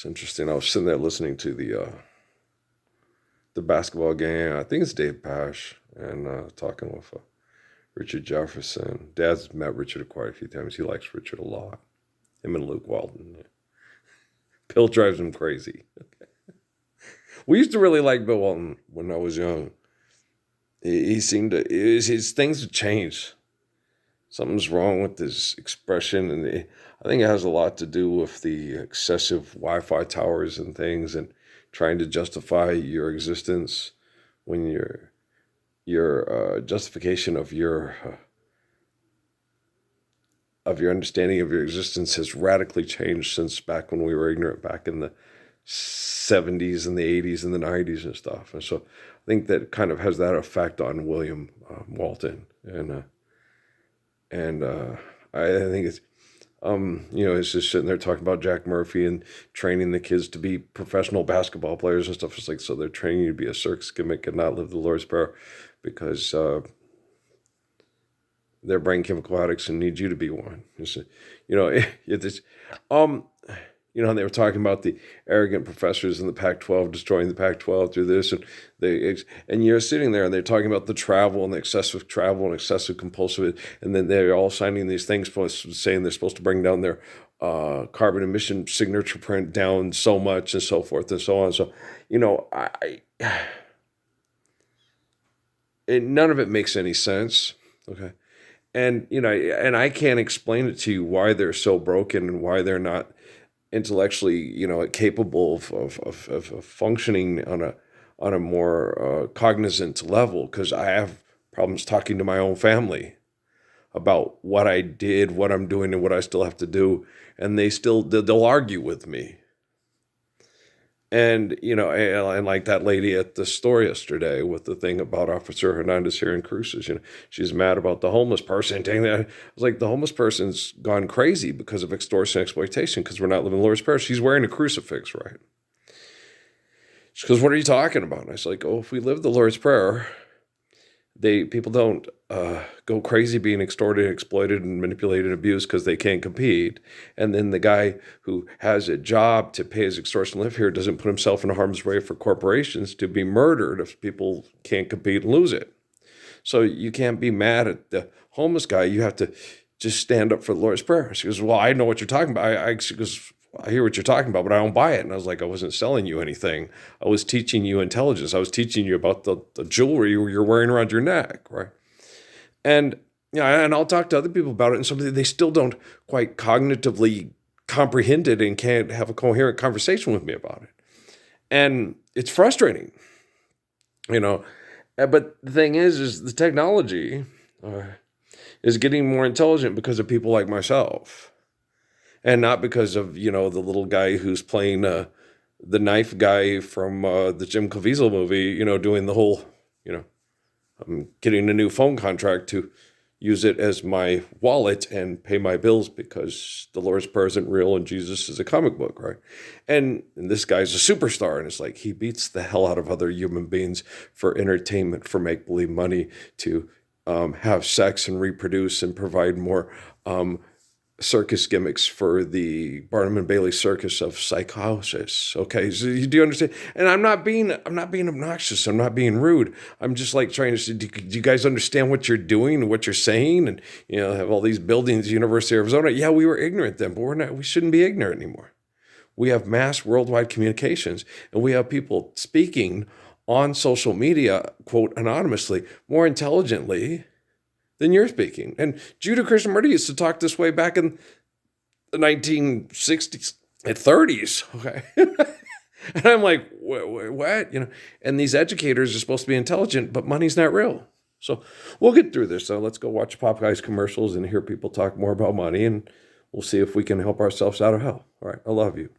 It's interesting. I was sitting there listening to the basketball game. I think it's Dave Pash and talking with Richard Jefferson. Dad's met Richard quite a few times. He likes Richard a lot. Him and Luke Walton. Bill drives him crazy. We used to really like Bill Walton when I was young. He seemed to, his things have changed. Something's wrong with his expression, and I think it has a lot to do with the excessive Wi-Fi towers and things, and trying to justify your existence when your justification of your understanding of your existence has radically changed since back when we were ignorant, back in the 70s and the 80s and the 90s and stuff. And so I think that kind of has that effect on William Walton. And I think it's, it's just sitting there talking about Jack Murphy and training the kids to be professional basketball players and stuff. It's like, so they're training you to be a circus gimmick and not live the Lord's Prayer because they're brain chemical addicts and need you to be one. And they were talking about the arrogant professors in the Pac-12 destroying the Pac-12 through this, and you're sitting there and they're talking about the travel and the excessive travel and excessive compulsive, and then they're all signing these things saying they're supposed to bring down their carbon emission signature print down so much and so forth and so on. So, none of it makes any sense. Okay. And, and I can't explain it to you why they're so broken and why they're not intellectually, capable of functioning on a more cognizant level, because I have problems talking to my own family about what I did, what I'm doing, and what I still have to do, and they'll argue with me. And, and like that lady at the store yesterday with the thing about Officer Hernandez here in Cruces, she's mad about the homeless person. I was like, the homeless person's gone crazy because of extortion and exploitation because we're not living the Lord's Prayer. She's wearing a crucifix, right? She goes, what are you talking about? And I was like, if we live the Lord's Prayer, people don't go crazy being extorted, exploited, and manipulated and abused because they can't compete. And then the guy who has a job to pay his extortion live here doesn't put himself in harm's way for corporations to be murdered if people can't compete and lose it. So you can't be mad at the homeless guy. You have to just stand up for the Lord's Prayer. She goes, well, I know what you're talking about. She goes, I hear what you're talking about, but I don't buy it. And I was like, I wasn't selling you anything. I was teaching you intelligence. I was teaching you about the jewelry you're wearing around your neck, right? And and I'll talk to other people about it, and something they still don't quite cognitively comprehend it and can't have a coherent conversation with me about it. And it's frustrating, But the thing is the technology is getting more intelligent because of people like myself. And not because of, the little guy who's playing the knife guy from the Jim Caviezel movie, doing the whole, I'm getting a new phone contract to use it as my wallet and pay my bills because the Lord's Prayer isn't real and Jesus is a comic book, right? And this guy's a superstar, and it's like he beats the hell out of other human beings for entertainment, for make-believe money, to have sex and reproduce and provide more circus gimmicks for the Barnum and Bailey circus of psychosis. Okay, so do you understand? And I'm not being obnoxious. I'm not being rude. I'm just like trying to say, do you guys understand what you're doing and what you're saying? And have all these buildings, University of Arizona. Yeah, we were ignorant then, but we're not. We shouldn't be ignorant anymore. We have mass worldwide communications, and we have people speaking on social media, quote, anonymously, more intelligently than you're speaking. And Judah Krishnamurti used to talk this way back in the 1960s and 30s. Okay. And I'm like, what? And these educators are supposed to be intelligent, but money's not real. So we'll get through this. So let's go watch Popeyes commercials and hear people talk more about money, and we'll see if we can help ourselves out of hell. All right. I love you.